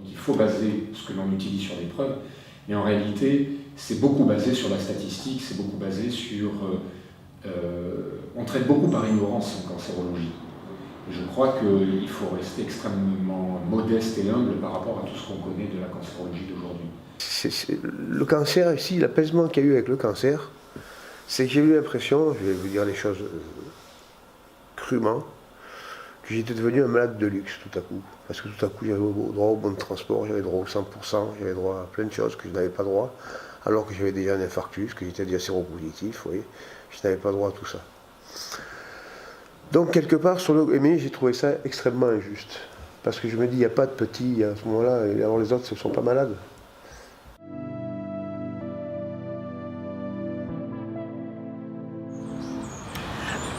Il faut baser ce que l'on utilise sur des preuves, mais en réalité, c'est beaucoup basé sur la statistique, c'est beaucoup basé sur... on traite beaucoup par ignorance en cancérologie. Et je crois qu'il faut rester extrêmement modeste et humble par rapport à tout ce qu'on connaît de la cancérologie d'aujourd'hui. Le cancer, ici, l'apaisement qu'il y a eu avec le cancer, c'est que j'ai eu l'impression, je vais vous dire les choses crûment, que j'étais devenu un malade de luxe tout à coup. Parce que tout à coup, j'avais droit au bon de transport, j'avais droit au 100%, j'avais droit à plein de choses que je n'avais pas droit, alors que j'avais déjà un infarctus, que j'étais déjà séropositif, vous voyez, je n'avais pas droit à tout ça. Donc, quelque part, mais j'ai trouvé ça extrêmement injuste. Parce que je me dis, il n'y a pas de petits à ce moment-là, et alors les autres ne sont pas malades.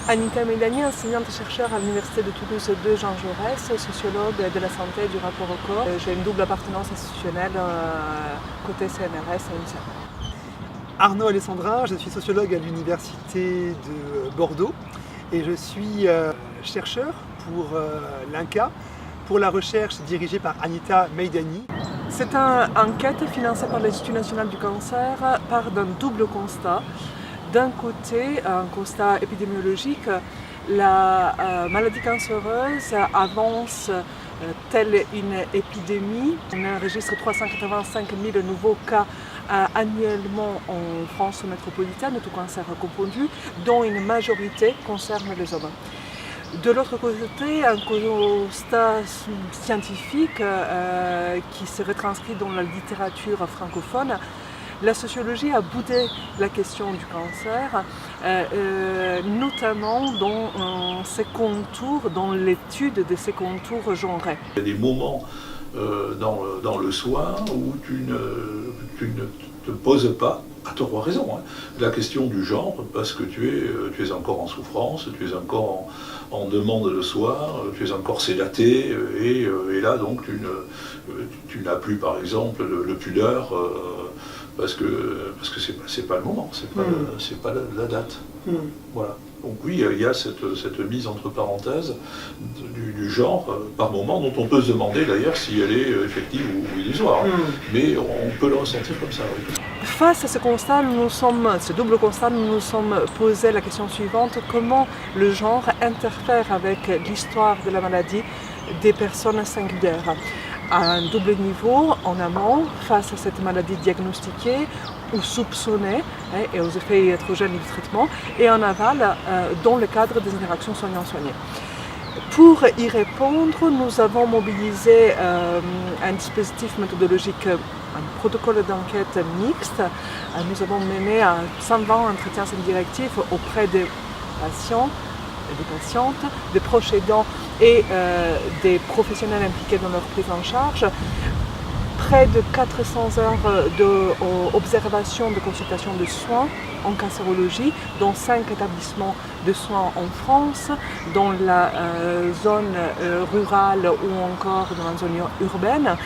Anita Meydani, enseignante-chercheur à l'Université de Toulouse 2 Jean Jaurès, sociologue de la santé et du rapport au corps. J'ai une double appartenance institutionnelle côté CNRS et UNICEF. Arnaud Alessandrin, je suis sociologue à l'Université de Bordeaux et je suis chercheur pour l'INCa, pour la recherche dirigée par Anita Meydani. Cette enquête financée par l'Institut national du cancer part d'un double constat. D'un côté, un constat épidémiologique, la maladie cancéreuse avance telle une épidémie. On enregistre 385 000 nouveaux cas annuellement en France métropolitaine, tout cancer confondu, dont une majorité concerne les hommes. De l'autre côté, un constat scientifique qui se retranscrit dans la littérature francophone. La sociologie a boudé la question du cancer, notamment dans ses contours, dans l'étude de ses contours genrés. Il y a des moments dans le soin où tu ne te poses pas, à tort ou à raison, la question du genre, parce que tu es encore en souffrance, tu es encore en demande le soir, tu es encore sédaté, et là donc tu n'as plus par exemple le pudeur, parce que c'est pas le moment, c'est pas la date. Voilà. Donc oui, il y a cette mise entre parenthèses du genre par moment, dont on peut se demander d'ailleurs si elle est effective ou illusoire. Mais on peut le ressentir comme ça, oui. Face à ce constat, ce double constat, nous nous sommes posé la question suivante: comment le genre interfère avec l'histoire de la maladie des personnes singulières? À un double niveau, en amont, face à cette maladie diagnostiquée ou soupçonnée et aux effets iatrogènes du traitement, et en aval, dans le cadre des interactions soignants-soignés. Pour y répondre, nous avons mobilisé un dispositif méthodologique, un protocole d'enquête mixte. Nous avons mené 120 entretiens indirectifs auprès des patients, des patientes, des proches aidants et des professionnels impliqués dans leur prise en charge. Près de 400 heures d'observation de consultation de soins en cancérologie dans 5 établissements de soins en France, dans la zone rurale ou encore dans la zone urbaine.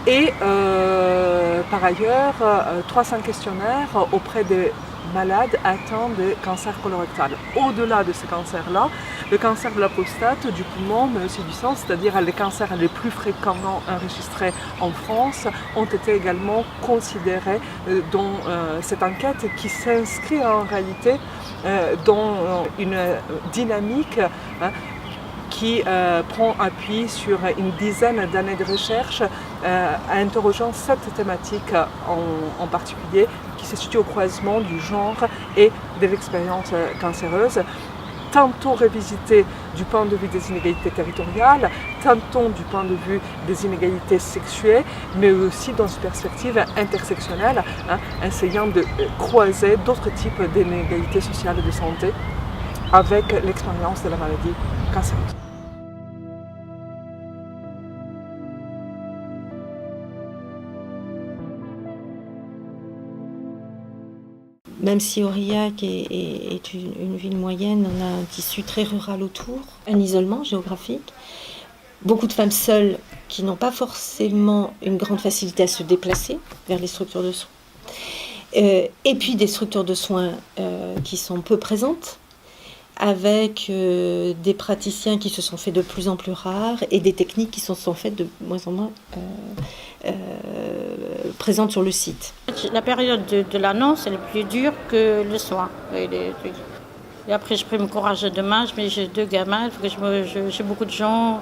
Et par ailleurs, 300 questionnaires auprès des malades atteints de cancer colorectal. Au-delà de ce cancer-là, le cancer de la prostate, du poumon, mais aussi du sang, c'est-à-dire les cancers les plus fréquemment enregistrés en France, ont été également considérés dans cette enquête qui s'inscrit en réalité dans une dynamique qui prend appui sur une dizaine d'années de recherche interrogeant cette thématique en particulier, qui se situe au croisement du genre et de l'expérience cancéreuse, tantôt revisitée du point de vue des inégalités territoriales, tantôt du point de vue des inégalités sexuées, mais aussi dans une perspective intersectionnelle, essayant de croiser d'autres types d'inégalités sociales et de santé avec l'expérience de la maladie cancéreuse. Même si Aurillac est une ville moyenne, on a un tissu très rural autour, un isolement géographique, beaucoup de femmes seules qui n'ont pas forcément une grande facilité à se déplacer vers les structures de soins, et puis des structures de soins qui sont peu présentes, avec des praticiens qui se sont faits de plus en plus rares et des techniques qui se sont faites de moins en moins présentes sur le site. La période de l'annonce, elle est plus dure que le soir. Et après, je prends mon courage demain, j'ai 2 gamins, il faut que j'ai beaucoup de gens.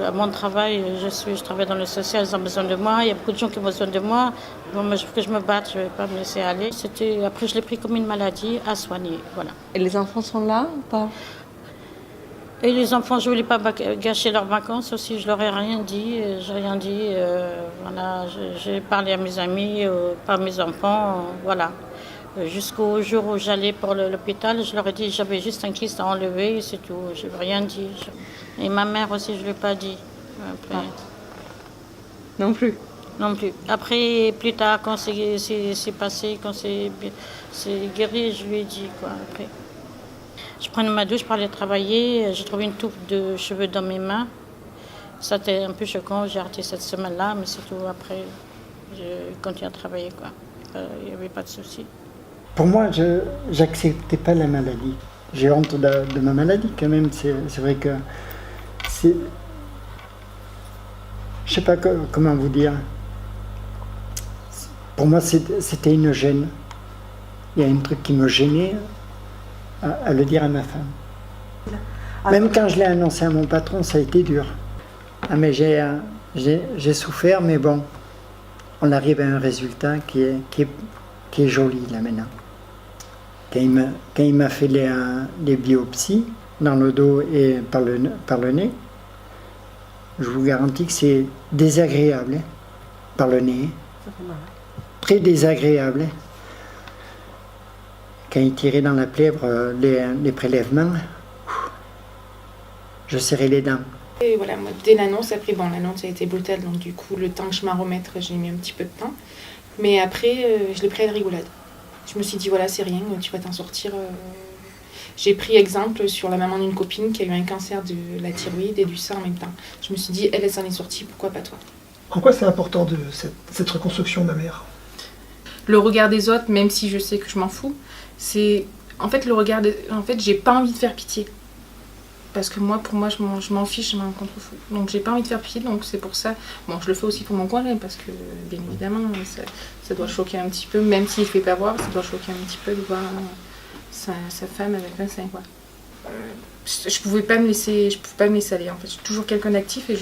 À mon travail, je travaille dans le social, ils ont besoin de moi, il y a beaucoup de gens qui ont besoin de moi. Bon, il faut que je me batte, je ne vais pas me laisser aller. Après, je l'ai pris comme une maladie à soigner. Voilà. Et les enfants sont là ou pas? Et les enfants, je ne voulais pas gâcher leurs vacances aussi, je leur ai rien dit. Voilà, j'ai parlé à mes amis, pas à mes enfants, voilà. Jusqu'au jour où j'allais pour l'hôpital, je leur ai dit j'avais juste un kyste à enlever, c'est tout, je n'ai rien dit. Et ma mère aussi, je ne lui ai pas dit. Après. Non plus. Non plus. Après, plus tard, quand c'est passé, quand c'est guéri, je lui ai dit quoi. Après. Je prenais ma douche pour aller travailler, j'ai trouvé une touffe de cheveux dans mes mains. Ça était un peu choquant, j'ai arrêté cette semaine-là, mais c'est tout. Après, je continue à travailler, quoi. Il n'y avait pas de souci. Pour moi, je n'acceptais pas la maladie. J'ai honte de ma maladie quand même. C'est vrai que c'est... Je ne sais pas comment vous dire. Pour moi, c'était une gêne. Il y a un truc qui me gênait à le dire à ma femme. Même quand je l'ai annoncé à mon patron, ça a été dur. Ah, mais j'ai souffert, mais bon, on arrive à un résultat qui est joli là maintenant. Quand il m'a fait les biopsies dans le dos et par le nez, je vous garantis que c'est désagréable, hein, par le nez. Ça fait mal. Très désagréable. Hein. Quand il tirait dans la plèvre les prélèvements, je serrais les dents. Et voilà, moi, dès l'annonce, après, bon, l'annonce a été brutale, donc du coup, le temps que je m'en remette, j'ai mis un petit peu de temps. Mais après, je l'ai pris à la rigolade. Je me suis dit, voilà, c'est rien, tu vas t'en sortir. J'ai pris exemple sur la maman d'une copine qui a eu un cancer de la thyroïde et du sein en même temps. Je me suis dit, elle s'en est sortie, pourquoi pas toi? En quoi c'est important de cette reconstruction de ma mère? Le regard des autres, même si je sais que je m'en fous, c'est... En fait, j'ai pas envie de faire pitié. Parce que pour moi, je m'en fiche, je m'en contrefous. Donc j'ai pas envie de faire pitié, donc c'est pour ça. Bon, je le fais aussi pour mon conjoint, parce que bien évidemment, ça doit choquer un petit peu, même s'il ne fait pas voir, ça doit choquer un petit peu de voir sa femme avec un sein, quoi. Je pouvais pas me laisser aller, en fait. Je suis toujours quelqu'un d'actif et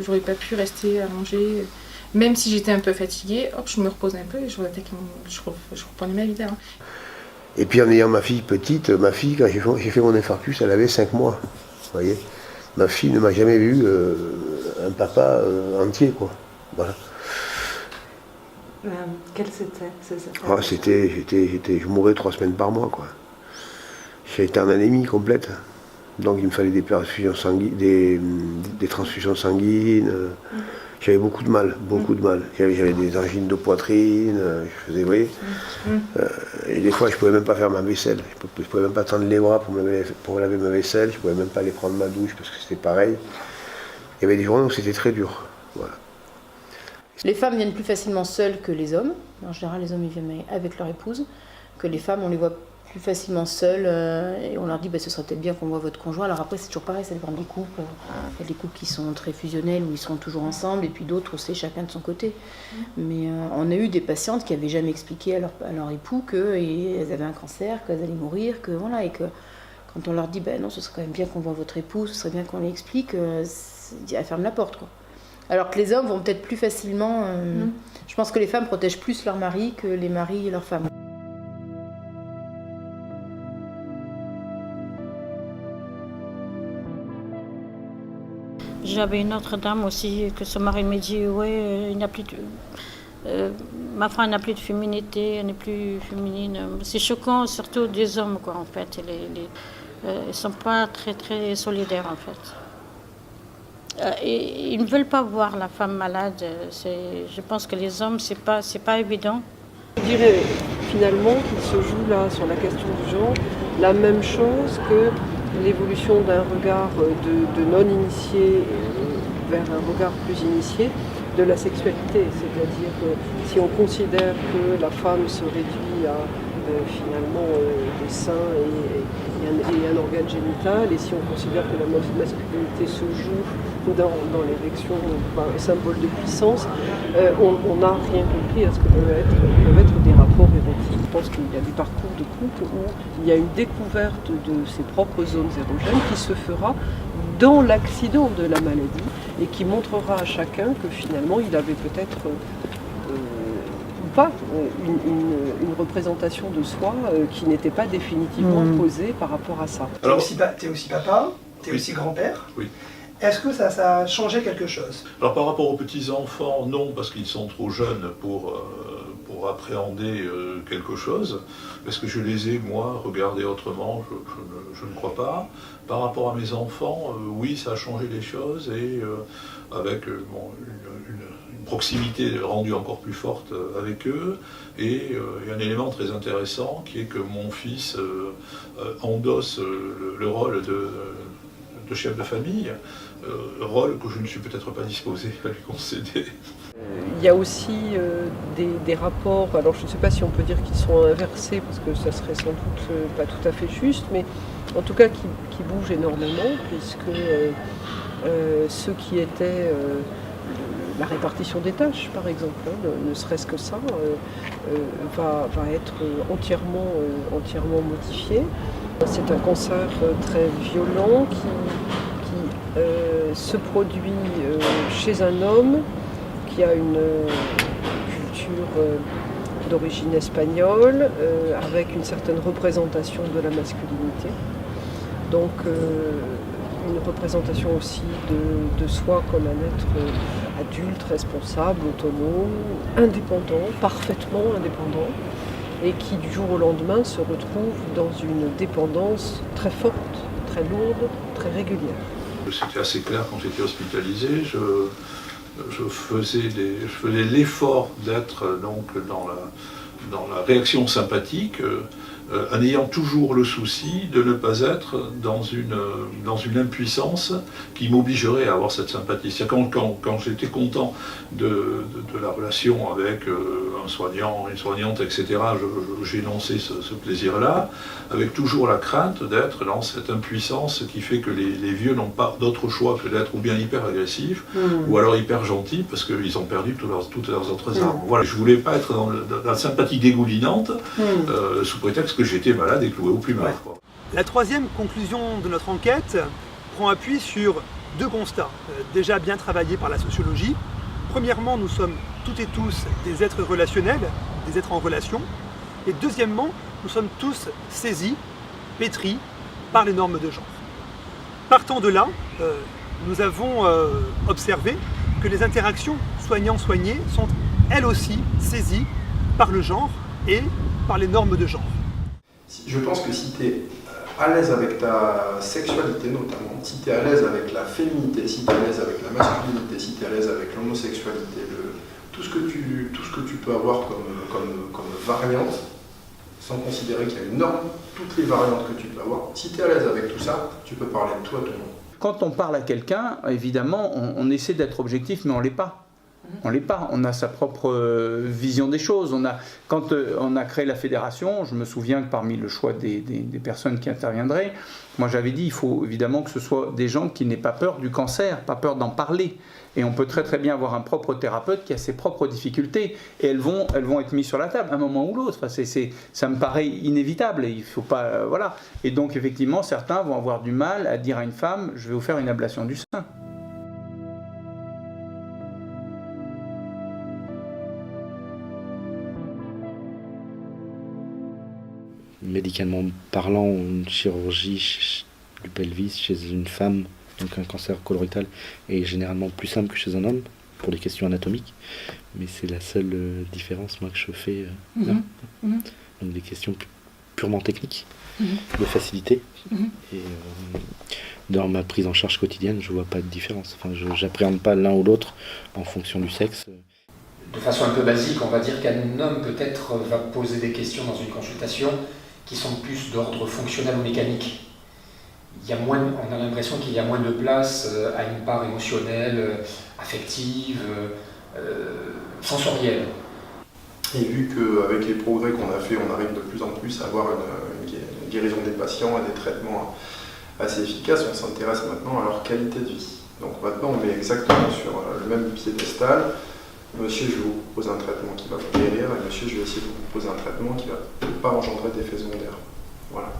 j'aurais pas pu rester allongée. Même si j'étais un peu fatiguée, hop, je me repose un peu et je reprenais ma vie d'avant. Et puis en ayant ma fille petite, quand j'ai fait mon infarctus, elle avait 5 mois. Vous voyez, ma fille ne m'a jamais vu un papa entier, quoi. Voilà. Quel c'était je mourais 3 semaines par mois, quoi. J'étais en anémie complète. Donc il me fallait des transfusions sanguines, des transfusions sanguines. J'avais beaucoup de mal. J'avais des angines de poitrine, je faisais, vous voyez. Et des fois, je ne pouvais même pas faire ma vaisselle. Je ne pouvais même pas tendre les bras pour laver ma vaisselle. Je ne pouvais même pas aller prendre ma douche parce que c'était pareil. Il y avait des journées où c'était très dur. Voilà. Les femmes viennent plus facilement seules que les hommes. En général, les hommes ils viennent avec leur épouse. Que les femmes, on les voit plus facilement seules et on leur dit ce serait peut-être bien qu'on voit votre conjoint. Alors après c'est toujours pareil, ça dépend des couples. Il y a des couples qui sont très fusionnels où ils sont toujours ensemble et puis d'autres où c'est chacun de son côté. Mais on a eu des patientes qui n'avaient jamais expliqué à leur époux qu'elles avaient un cancer, qu'elles allaient mourir, que voilà, et que quand on leur dit non, ce serait quand même bien qu'on voit votre époux, ce serait bien qu'on l'explique, elle ferme la porte, quoi. Alors que les hommes vont peut-être plus facilement. Je pense que les femmes protègent plus leur mari que les maris et leurs femmes. J'avais une autre dame aussi, que son mari m'a dit, il n'y a plus ma femme n'a plus de féminité, elle n'est plus féminine. C'est choquant, surtout des hommes, quoi, en fait. Ils ne sont pas très, très solidaires, en fait. Et ils ne veulent pas voir la femme malade. Je pense que les hommes, c'est pas évident. Je dirais finalement qu'il se joue là, sur la question du genre, la même chose que l'évolution d'un regard de non-initié vers un regard plus initié de la sexualité. C'est-à-dire que si on considère que la femme se réduit à finalement des seins et un organe génital, et si on considère que la masculinité se joue dans l'érection, un symbole de puissance, on n'a rien compris à ce que peuvent être des rapports érotiques. Je pense qu'il y a des parcours de couple où il y a une découverte de ses propres zones érogènes qui se fera dans l'accident de la maladie et qui montrera à chacun que finalement il avait peut-être pas une représentation de soi qui n'était pas définitivement posée par rapport à ça. Tu es aussi papa, tu es aussi grand-père. Oui. Est-ce que ça a changé quelque chose? Alors par rapport aux petits-enfants, non, parce qu'ils sont trop jeunes pour appréhender quelque chose. Est-ce que je les ai, moi, regardés autrement? Je ne crois pas. Par rapport à mes enfants, oui, ça a changé les choses, et avec une proximité rendue encore plus forte avec eux. Et il y a un élément très intéressant qui est que mon fils endosse le rôle de chef de famille, rôle que je ne suis peut-être pas disposé à lui concéder. Il y a aussi des rapports, alors je ne sais pas si on peut dire qu'ils sont inversés, parce que ça serait sans doute pas tout à fait juste, mais en tout cas qui bougent énormément, puisque ceux qui étaient la répartition des tâches, par exemple, ne serait-ce que ça, va être entièrement modifié. C'est un cancer très violent qui se produit chez un homme qui a une culture d'origine espagnole, avec une certaine représentation de la masculinité. Donc une représentation aussi de soi comme un être adulte, responsable, autonome, indépendant, parfaitement indépendant, et qui du jour au lendemain se retrouve dans une dépendance très forte, très lourde, très régulière. C'était assez clair quand j'étais hospitalisé. Je faisais l'effort d'être donc dans la réaction sympathique, en ayant toujours le souci de ne pas être dans une impuissance qui m'obligerait à avoir cette sympathie. C'est-à-dire quand j'étais content de la relation avec un soignant, une soignante, etc., j'énonçais ce plaisir-là, avec toujours la crainte d'être dans cette impuissance qui fait que les vieux n'ont pas d'autre choix que d'être ou bien hyper agressifs, ou alors hyper gentils, parce qu'ils ont perdu toutes leurs autres armes. Voilà, je ne voulais pas être dans la sympathie dégoulinante, sous prétexte que j'étais malade et cloué au plus mal. Ouais. La troisième conclusion de notre enquête prend appui sur deux constats, déjà bien travaillés par la sociologie. Premièrement, nous sommes toutes et tous des êtres relationnels, des êtres en relation. Et deuxièmement, nous sommes tous saisis, pétris par les normes de genre. Partant de là, nous avons observé que les interactions soignant-soigné sont elles aussi saisies par le genre et par les normes de genre. Je pense que si tu es à l'aise avec ta sexualité notamment, si tu es à l'aise avec la féminité, si tu es à l'aise avec la masculinité, si tu es à l'aise avec l'homosexualité, tout ce que tu peux avoir comme variante, sans considérer qu'il y a une norme, toutes les variantes que tu peux avoir, si tu es à l'aise avec tout ça, tu peux parler de toi tout le monde. Quand on parle à quelqu'un, évidemment, on essaie d'être objectif, mais on ne l'est pas. On l'est pas, on a sa propre vision des choses. Quand on a créé la fédération, je me souviens que parmi le choix des personnes qui interviendraient, moi j'avais dit il faut évidemment que ce soit des gens qui n'aient pas peur du cancer, pas peur d'en parler. Et on peut très très bien avoir un propre thérapeute qui a ses propres difficultés, et elles vont être mises sur la table à un moment ou l'autre. Enfin, ça me paraît inévitable, et il faut pas, voilà. Et donc effectivement, certains vont avoir du mal à dire à une femme je vais vous faire une ablation du sein. Médicalement parlant, une chirurgie du pelvis chez une femme, donc un cancer colorectal, est généralement plus simple que chez un homme pour des questions anatomiques, mais c'est la seule différence moi que je fais là. Donc des questions purement techniques, de facilité, et dans ma prise en charge quotidienne je vois pas de différence. Enfin, j'appréhende pas l'un ou l'autre en fonction du sexe. De façon un peu basique, on va dire qu'un homme peut-être va poser des questions dans une consultation qui sont plus d'ordre fonctionnel ou mécanique. On a l'impression qu'il y a moins de place à une part émotionnelle, affective, sensorielle. Et vu qu'avec les progrès qu'on a fait, on arrive de plus en plus à avoir une guérison des patients et des traitements assez efficaces, on s'intéresse maintenant à leur qualité de vie. Donc maintenant, on met exactement sur le même piédestal. Monsieur, je vous propose un traitement qui va vous guérir, et monsieur, je vais essayer de vous proposer un traitement qui ne va pas engendrer d'effets secondaires. Voilà.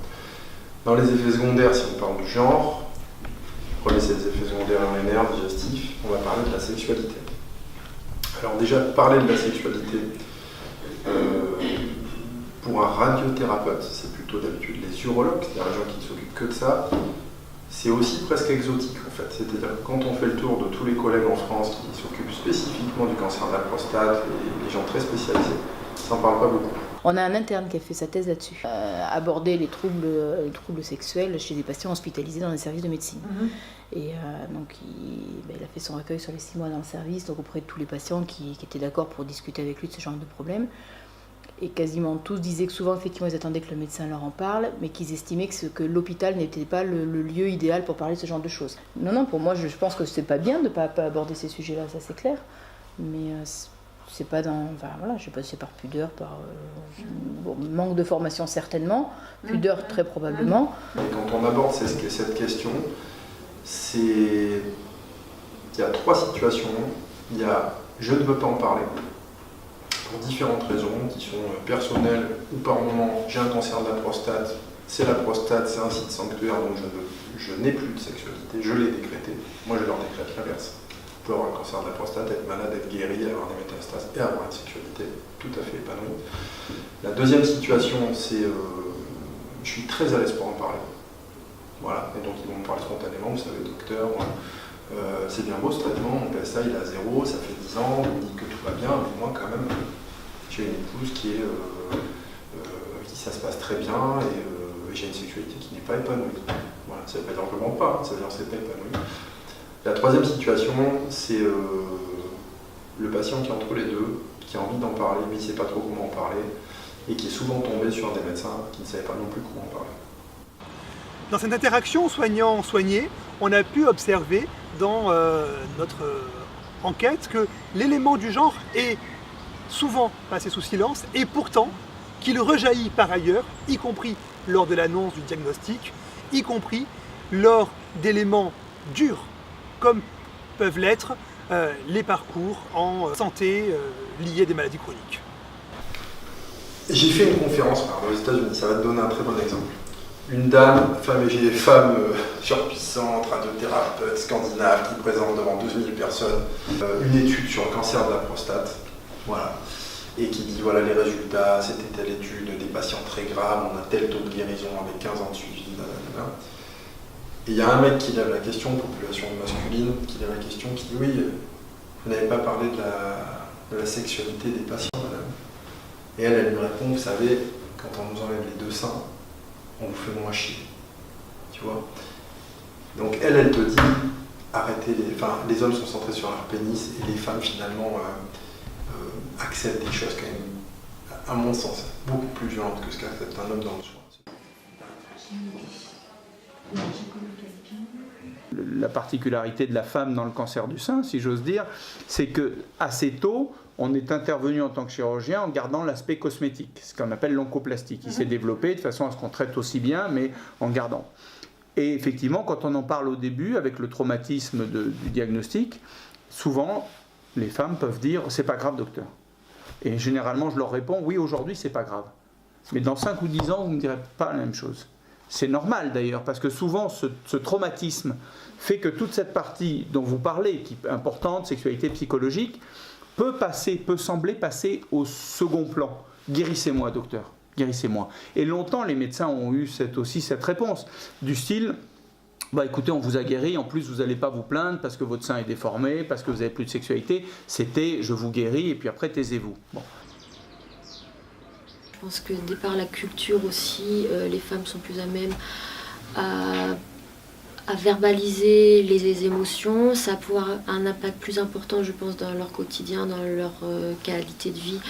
Dans les effets secondaires, si on parle du genre, prenez ces effets secondaires urinaires, digestifs, on va parler de la sexualité. Alors déjà, parler de la sexualité, pour un radiothérapeute, c'est plutôt d'habitude les urologues, c'est-à-dire les gens qui ne s'occupent que de ça, c'est aussi presque exotique en fait. C'est-à-dire que quand on fait le tour de tous les collègues en France qui s'occupent spécifiquement du cancer de la prostate, les gens très spécialisés, ça n'en parle pas beaucoup. On a un interne qui a fait sa thèse là-dessus, aborder les troubles sexuels chez des patients hospitalisés dans les services de médecine. Et donc il a fait son recueil sur les 6 mois dans le service, donc auprès de tous les patients qui étaient d'accord pour discuter avec lui de ce genre de problème. Et quasiment tous disaient que souvent, effectivement, ils attendaient que le médecin leur en parle, mais qu'ils estimaient que l'hôpital n'était pas le lieu idéal pour parler de ce genre de choses. Non, pour moi, je pense que c'est pas bien de ne pas aborder ces sujets-là, ça c'est clair. Mais c'est pas dans... Enfin voilà, je sais pas si c'est par pudeur, par manque de formation certainement, pudeur très probablement. Et quand on aborde cette question, il y a 3 situations. Il y a « je ne veux pas en parler ». Pour différentes raisons qui sont personnelles ou par moment, j'ai un cancer de la prostate, c'est la prostate, c'est un site sanctuaire, donc je n'ai plus de sexualité, je l'ai décrété. Moi je leur décrète l'inverse. On peut avoir un cancer de la prostate, être malade, être guéri, avoir des métastases et avoir une sexualité tout à fait épanouie. La deuxième situation, c'est je suis très à l'aise pour en parler. Voilà, et donc ils vont me parler spontanément, vous savez, docteur, c'est bien beau ce traitement, mon PSA il est à 0, ça fait 10 ans, on me dit que tout va bien, mais moi quand même, j'ai une épouse qui ça se passe très bien et j'ai une sexualité qui n'est pas épanouie. Voilà, ça ne veut pas dire que je ne mens pas, ça veut dire que c'est pas épanoui. La troisième situation, c'est le patient qui est entre les deux, qui a envie d'en parler, mais il ne sait pas trop comment en parler, et qui est souvent tombé sur des médecins qui ne savaient pas non plus comment en parler. Dans cette interaction soignant-soigné, on a pu observer dans notre enquête que l'élément du genre est souvent passé sous silence et pourtant qu'il rejaillit par ailleurs, y compris lors de l'annonce du diagnostic, y compris lors d'éléments durs comme peuvent l'être les parcours en santé liés à des maladies chroniques. J'ai fait une conférence aux États-Unis, ça va te donner un très bon exemple. Une dame, femme surpuissante, radiothérapeute scandinave qui présente devant 12 000 personnes une étude sur le cancer de la prostate, voilà, et qui dit voilà les résultats, c'était telle étude, des patients très graves, on a tel taux de guérison avec 15 ans de suivi, blablabla. Et il y a un mec qui lève la question, population masculine, qui lève la question, qui dit oui, vous n'avez pas parlé de la sexualité des patients, madame. Et elle lui répond, vous savez, quand on nous enlève les 2 seins, on vous fait moins chier, tu vois. Donc elle te dit, arrêtez, les hommes sont centrés sur leur pénis et les femmes finalement acceptent des choses quand même, à mon sens, beaucoup plus violentes que ce qu'accepte un homme dans le soin. La particularité de la femme dans le cancer du sein, si j'ose dire, c'est que assez tôt, on est intervenu en tant que chirurgien en gardant l'aspect cosmétique, ce qu'on appelle l'oncoplastie, qui s'est développé de façon à ce qu'on traite aussi bien, mais en gardant. Et effectivement, quand on en parle au début, avec le traumatisme du diagnostic, souvent, les femmes peuvent dire « c'est pas grave, docteur ». Et généralement, je leur réponds « oui, aujourd'hui, c'est pas grave ». Mais dans 5 ou 10 ans, vous ne me direz pas la même chose. C'est normal d'ailleurs, parce que souvent, ce traumatisme fait que toute cette partie dont vous parlez, qui est importante, sexualité psychologique, peut sembler passer au second plan. Guérissez-moi, docteur, guérissez-moi. Et longtemps, les médecins ont eu aussi cette réponse, du style, bah écoutez, on vous a guéri, en plus vous n'allez pas vous plaindre parce que votre sein est déformé, parce que vous n'avez plus de sexualité, c'était je vous guéris et puis après taisez-vous. Bon. Je pense que de par la culture aussi, les femmes sont plus à même à verbaliser les émotions, ça peut avoir un impact plus important, je pense, dans leur quotidien, dans leur qualité de vie,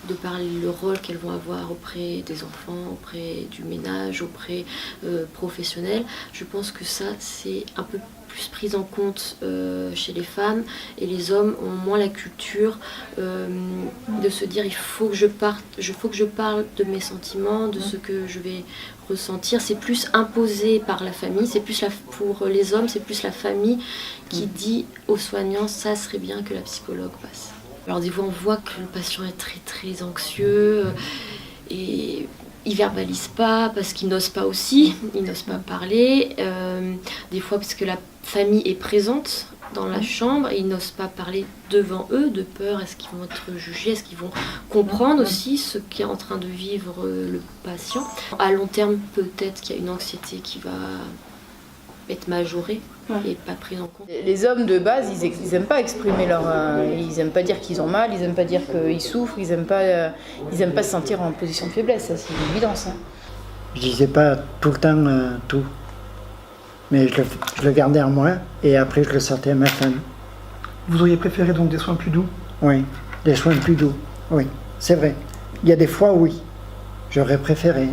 de par le rôle qu'elles vont avoir auprès des enfants, auprès du ménage, auprès professionnel. Je pense que ça, c'est un peu plus prise en compte chez les femmes, et les hommes ont moins la culture de se dire il faut que je parle de mes sentiments, de ce que je vais ressentir. C'est plus imposé par la famille, pour les hommes, c'est plus la famille qui dit aux soignants ça serait bien que la psychologue passe. Alors des fois on voit que le patient est très très anxieux et il verbalise pas parce qu'il n'ose pas aussi, il n'ose pas parler, des fois parce que la famille est présente dans la chambre et ils n'osent pas parler devant eux, de peur, est-ce qu'ils vont être jugés, est-ce qu'ils vont comprendre aussi ce qu'est en train de vivre le patient. À long terme, peut-être qu'il y a une anxiété qui va être majorée et pas prise en compte. Les hommes de base, ils aiment pas exprimer ils aiment pas dire qu'ils ont mal, ils aiment pas dire qu'ils souffrent, ils aiment pas se sentir en position de faiblesse, ça c'est une évidence. Je disais pas tout le temps tout, mais je le gardais en moi et après je le sortais à ma femme. Vous auriez préféré donc des soins plus doux? Oui, des soins plus doux, oui, c'est vrai. Il y a des fois, oui, j'aurais préféré,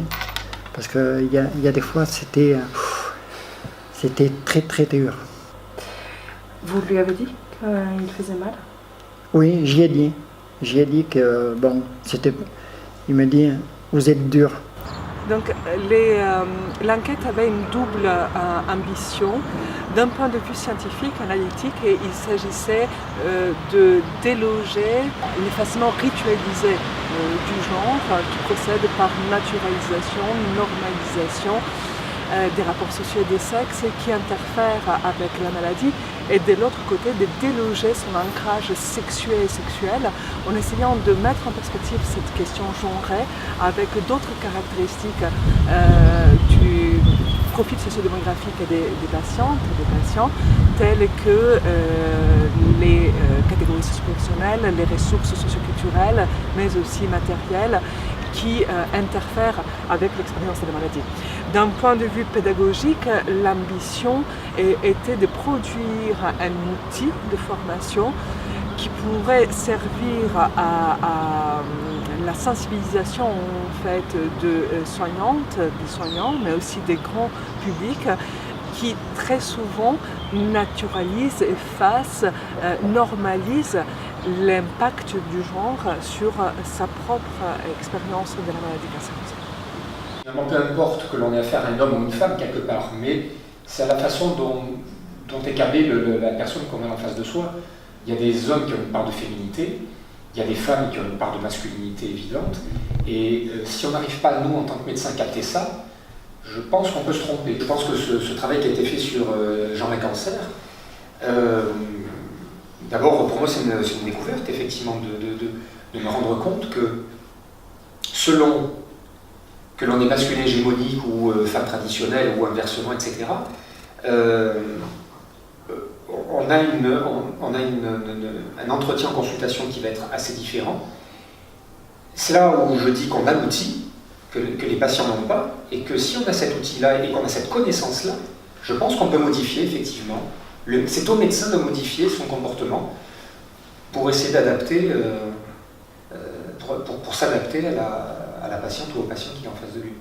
parce qu'il y a des fois, c'était très très dur. Vous lui avez dit qu'il faisait mal? Oui, j'y ai dit que, bon, il me dit, vous êtes dur. Donc l'enquête avait une double ambition. D'un point de vue scientifique, analytique, et il s'agissait de déloger l'effacement ritualisé du genre qui procède par naturalisation, normalisation des rapports sociaux et des sexes et qui interfèrent avec la maladie, et de l'autre côté de déloger son ancrage sexuel et sexuel en essayant de mettre en perspective cette question genrée avec d'autres caractéristiques du profil sociodémographique des patientes et des patients, telles que les catégories socio-professionnelles, les ressources socioculturelles, mais aussi matérielles, qui interfèrent avec l'expérience de la maladie. D'un point de vue pédagogique, l'ambition était de produire un outil de formation qui pourrait servir à la sensibilisation en fait de soignantes, des soignants, mais aussi des grands publics qui très souvent naturalisent, effacent, normalisent l'impact du genre sur sa propre expérience de la maladie cancéreuse. Peu importe que l'on ait affaire à un homme ou une femme quelque part, mais c'est à la façon dont est câblée la personne qu'on a en face de soi. Il y a des hommes qui ont une part de féminité, il y a des femmes qui ont une part de masculinité évidente, et si on n'arrive pas, nous, en tant que médecins, capter ça, je pense qu'on peut se tromper. Je pense que ce travail qui a été fait sur genre et cancer, d'abord, pour moi, c'est une découverte, effectivement, de me rendre compte que selon que l'on est masculin hégémonique ou femme traditionnelle ou inversement, etc., on a un entretien en consultation qui va être assez différent. C'est là où je dis qu'on a l'outil, que les patients n'ont pas, et que si on a cet outil-là et qu'on a cette connaissance-là, je pense qu'on peut modifier effectivement. C'est au médecin de modifier son comportement pour essayer d'adapter, pour s'adapter à la patiente ou au patient qui est en face de lui.